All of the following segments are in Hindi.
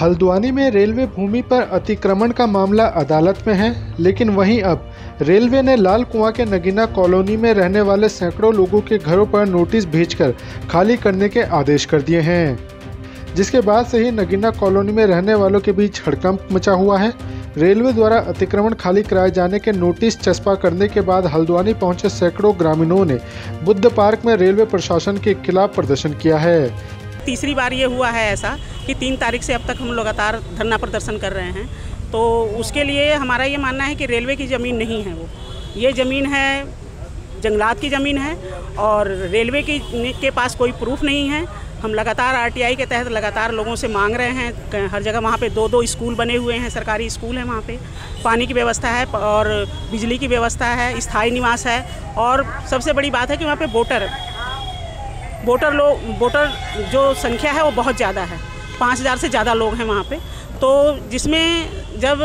हल्द्वानी में रेलवे भूमि पर अतिक्रमण का मामला अदालत में है, लेकिन वहीं अब रेलवे ने लाल कुआं के नगीना कॉलोनी में रहने वाले सैकड़ों लोगों के घरों पर नोटिस भेजकर खाली करने के आदेश कर दिए हैं, जिसके बाद से ही नगीना कॉलोनी में रहने वालों के बीच हड़कंप मचा हुआ है। रेलवे द्वारा अतिक्रमण खाली कराए जाने के नोटिस चस्पा करने के बाद हल्द्वानी पहुंचे सैकड़ों ग्रामीणों ने बुद्ध पार्क में रेलवे प्रशासन के खिलाफ प्रदर्शन किया है। तीसरी बार ये हुआ है ऐसा कि 3 तारीख से अब तक हम लगातार धरना प्रदर्शन कर रहे हैं। तो उसके लिए हमारा ये मानना है कि रेलवे की ज़मीन नहीं है, ये ज़मीन है जंगलात की ज़मीन है और रेलवे के पास कोई प्रूफ नहीं है। हम लगातार आरटीआई के तहत लगातार लोगों से मांग रहे हैं। हर जगह वहाँ पे 2-2 स्कूल बने हुए हैं, सरकारी स्कूल है, वहाँ पे पानी की व्यवस्था है और बिजली की व्यवस्था है, स्थायी निवास है और सबसे बड़ी बात है कि वहाँ पे वोटर जो संख्या है वो बहुत ज़्यादा है, 5000 से ज़्यादा लोग हैं वहाँ पे। तो जिसमें जब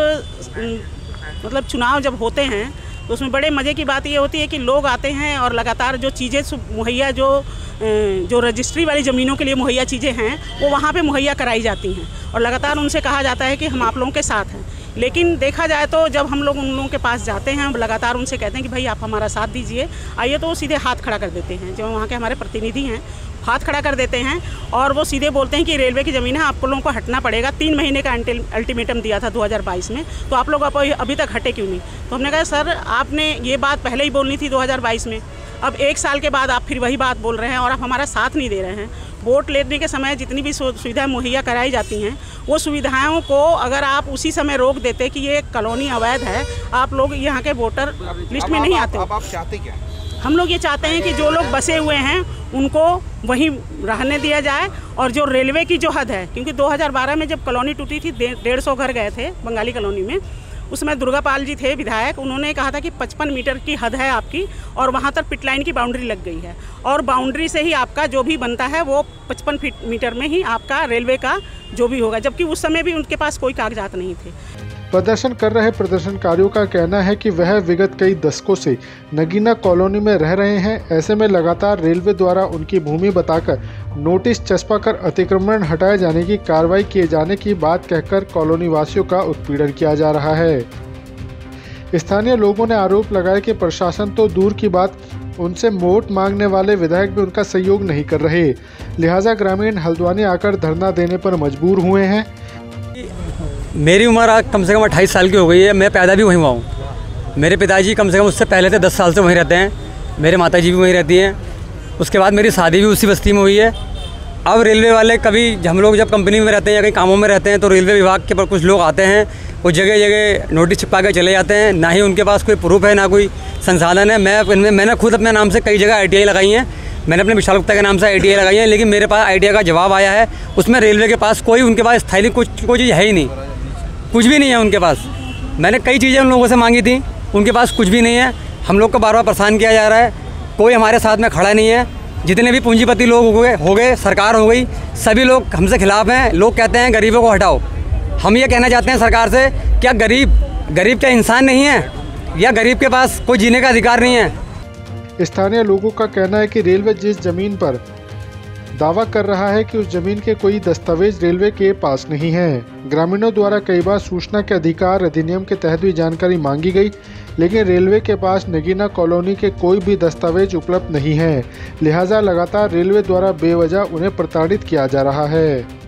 मतलब चुनाव जब होते हैं तो उसमें बड़े मज़े की बात ये होती है कि लोग आते हैं और लगातार जो चीज़ें मुहैया जो रजिस्ट्री वाली ज़मीनों के लिए मुहैया चीज़ें हैं वो वहाँ पे मुहैया कराई जाती हैं और लगातार उनसे कहा जाता है कि हम आप लोगों के साथ हैं। लेकिन देखा जाए तो जब हम लोग उन लोगों के पास जाते हैं, लगातार उनसे कहते हैं कि भाई आप हमारा साथ दीजिए, आइए, तो वो सीधे हाथ खड़ा कर देते हैं। जो वहाँ के हमारे प्रतिनिधि हैं हाथ खड़ा कर देते हैं और वो सीधे बोलते हैं कि रेलवे की ज़मीन है, आप लोगों को हटना पड़ेगा। 3 महीने का अल्टीमेटम दिया था 2022 में, तो आप लोग अभी तक हटे क्यों नहीं? तो हमने कहा सर आपने ये बात पहले ही बोलनी थी 2022 में, अब 1 साल के बाद आप फिर वही बात बोल रहे हैं और आप हमारा साथ नहीं दे रहे हैं। वोट लेने के समय जितनी भी सुविधाएं मुहैया कराई जाती हैं वो सुविधाओं को अगर आप उसी समय रोक देते कि ये कॉलोनी अवैध है, आप लोग यहाँ के वोटर लिस्ट में नहीं आते। अब आप चाहते क्या? हम लोग ये चाहते हैं कि जो लोग बसे हुए हैं उनको वहीं रहने दिया जाए और जो रेलवे की जो हद है, क्योंकि 2012 में जब कॉलोनी टूटी थी 150 घर गए थे बंगाली कॉलोनी में, उसमें दुर्गापाल जी थे विधायक, उन्होंने कहा था कि 55 मीटर की हद है आपकी और वहाँ तक पिट लाइन की बाउंड्री लग गई है और बाउंड्री से ही आपका जो भी बनता है वो 55 मीटर में ही आपका रेलवे का जो भी होगा, जबकि उस समय भी उनके पास कोई कागजात नहीं थे। प्रदर्शन कर रहे प्रदर्शनकारियों का कहना है कि वह विगत कई दशकों से नगीना कॉलोनी में रह रहे हैं। ऐसे में लगातार रेलवे द्वारा उनकी भूमि बताकर नोटिस चस्पा कर अतिक्रमण हटाए जाने की कार्रवाई किए जाने की बात कहकर कॉलोनी वासियों का उत्पीड़न किया जा रहा है। स्थानीय लोगों ने आरोप लगाया कि प्रशासन तो दूर की बात, उनसे वोट मांगने वाले विधायक भी उनका सहयोग नहीं कर रहे, लिहाजा ग्रामीण हल्द्वानी आकर धरना देने पर मजबूर हुए हैं। मेरी उम्र कम से कम 28 साल की हो गई है। मैं पैदा भी वहीं हुआ हूँ। मेरे पिताजी कम से कम उससे पहले से 10 साल से वहीं रहते हैं। मेरे माताजी भी वहीं रहती हैं। उसके बाद मेरी शादी भी उसी बस्ती में हुई है। अब रेलवे वाले कभी हम लोग जब कंपनी में रहते हैं या कहीं कामों में रहते हैं तो रेलवे विभाग के पर कुछ लोग आते हैं, वो जगह जगह नोटिस चिपका के चले जाते हैं। ना ही उनके पास कोई प्रूफ है, ना कोई संसाधन है। मैंने खुद अपने नाम से कई जगह ITI लगाई हैं। मैंने अपने विशाल गुप्ता के नाम से ITI लगाई है, लेकिन मेरे पास ITI का जवाब आया है, उसमें रेलवे के पास कोई उनके पास स्थायी कोई चीज़ है ही नहीं, कुछ भी नहीं है उनके पास। मैंने कई चीज़ें उन लोगों से मांगी थी, उनके पास कुछ भी नहीं है। हम लोग को बार बार परेशान किया जा रहा है, कोई हमारे साथ में खड़ा नहीं है। जितने भी पूंजीपति लोग हो गए, सरकार हो गई, सभी लोग हमसे खिलाफ हैं। लोग कहते हैं गरीबों को हटाओ। हम ये कहना चाहते हैं सरकार से, क्या गरीब क्या इंसान नहीं है, या गरीब के पास कोई जीने का अधिकार नहीं है? स्थानीय लोगों का कहना है कि रेलवे जिस जमीन पर दावा कर रहा है कि उस जमीन के कोई दस्तावेज रेलवे के पास नहीं है। ग्रामीणों द्वारा कई बार सूचना के अधिकार अधिनियम के तहत भी जानकारी मांगी गई, लेकिन रेलवे के पास नगीना कॉलोनी के कोई भी दस्तावेज उपलब्ध नहीं है, लिहाजा लगातार रेलवे द्वारा बेवजह उन्हें प्रताड़ित किया जा रहा है।